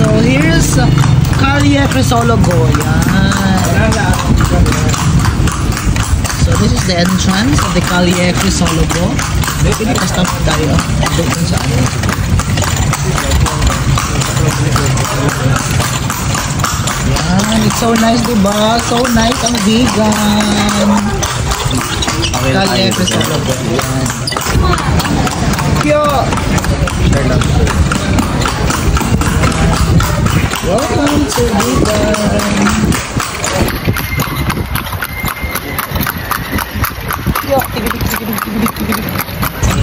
So here's Calle Crisologo. Yan. So this is the entrance of the Calle Crisologo. Pwede ka stop tayo. Doon sa ano. Yan. It's so nice, diba? So nice ang vegan. Calle Crisologo. Yan. Yo! Welcome to vegan. Yo!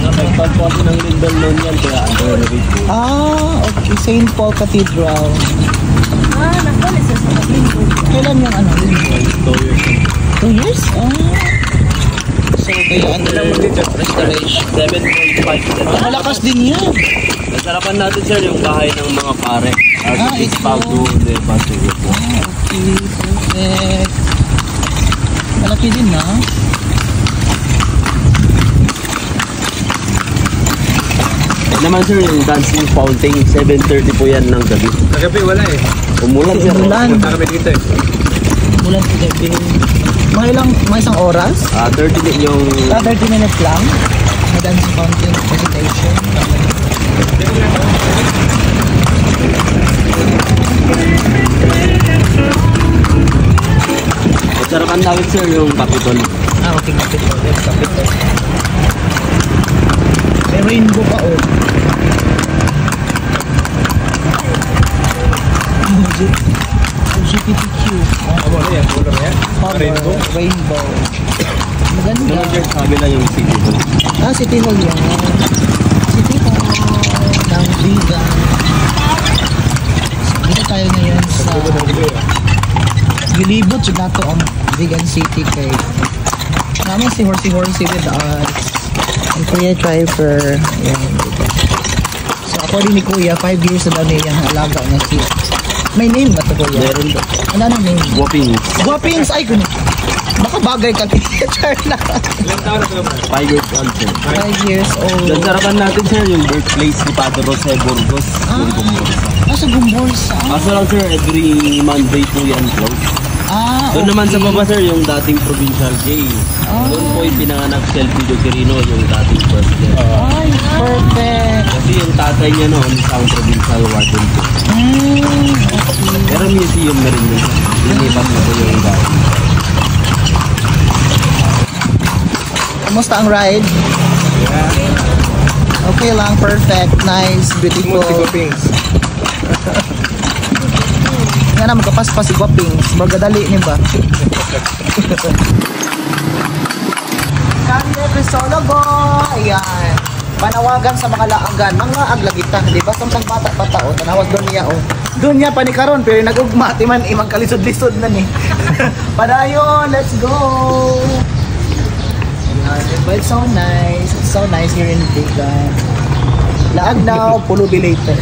Nagpagpapos ng Lindol noon yan, kaya ando na rin. Okay. St. Paul Cathedral. Nakulis sa Lindol. Kailan yung ano? 2 years. 2 years? So, kayo under restoration. 7.5. Malakas din yan. Nasarapan natin sir yung bahay ng mga pare. Ito. Pagdo, de Paso. Okay, perfect. Malaki din na. Naman sir, yung dancing fountain, 7:30 po yan ng gabi. Kagabi wala eh. Umulan sir. Umulan. Punta kami dito eh. Mulan po gabi. Mga isang oras? 30 din yung... 30 minutes lang. Dance fountain presentation. Nasarapan namin sir yung Capitol. Okay. Capitol. May rainbow pa LGBTQ. Ano yan? Color yan? Rainbow? Rainbow. Maganda. Naman sir, sabi lang yung City Hall. City Hall yan. City Hall ng vegan. Dito tayo ngayon sa Gilibot. So nato ang vegan city kay namin si Horsey with us. Ang Kuya Driver. Yan. So according ni Kuya, 5 years na daw niya ang alaga niya si... May name ba ito Kuya? Meron ba? Ano ang name? Whopping. Guwapings! Ay, baka bagay ka kay Charla. Ilang taon na sila ba? 5 years old sir. 5 years old. Nasarapan natin sir yung birthplace ni Padre Jose Burgos. Sa Gumborsa. Kaso lang sir, every Monday po yan close. Doon naman sa baba sir, yung dating provincial J. Doon po yung pinanganak si Elpidio Quirino, yung dating president. Ay, perfect. Kasi yung tatay niya noon, isang provincial warden po. Pero museum na rin yun. Linipat na po yung dating. Kumusta ang ride? Okay lang, perfect, nice, beautiful. Si Gopings. Nga na, magkapaspas si Guapings. Magadali ni ba? Calle Crisologo! Ayan. Panawagan sa mga laagan. Mga aglagita. Di ba? Samtang bata-bata o. Tanawag doon niya o. Doon niya pa ni Karon. Pero nag-ugma. Timan, imang kalisod-lisod na ni. Padayon! Let's go! But it's so nice. It's so nice here in Vegan. Laag now, pulubi later.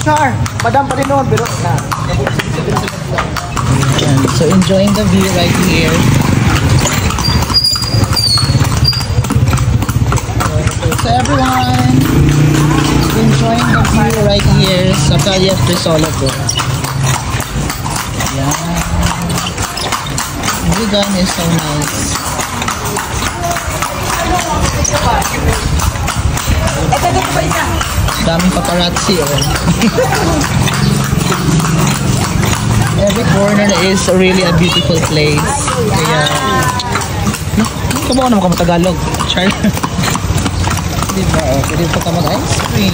Char! Madam pa rin noon, pero na. So enjoying the view right here. So everyone, enjoying the view right here sa Calle Crisologo. Yeah. Vegan is so nice. Daming paparazzi Every corner is really a beautiful place. Kaya kabaw naman ka Tagalog. Char. Diba? Pwede pa ka mag-ice cream.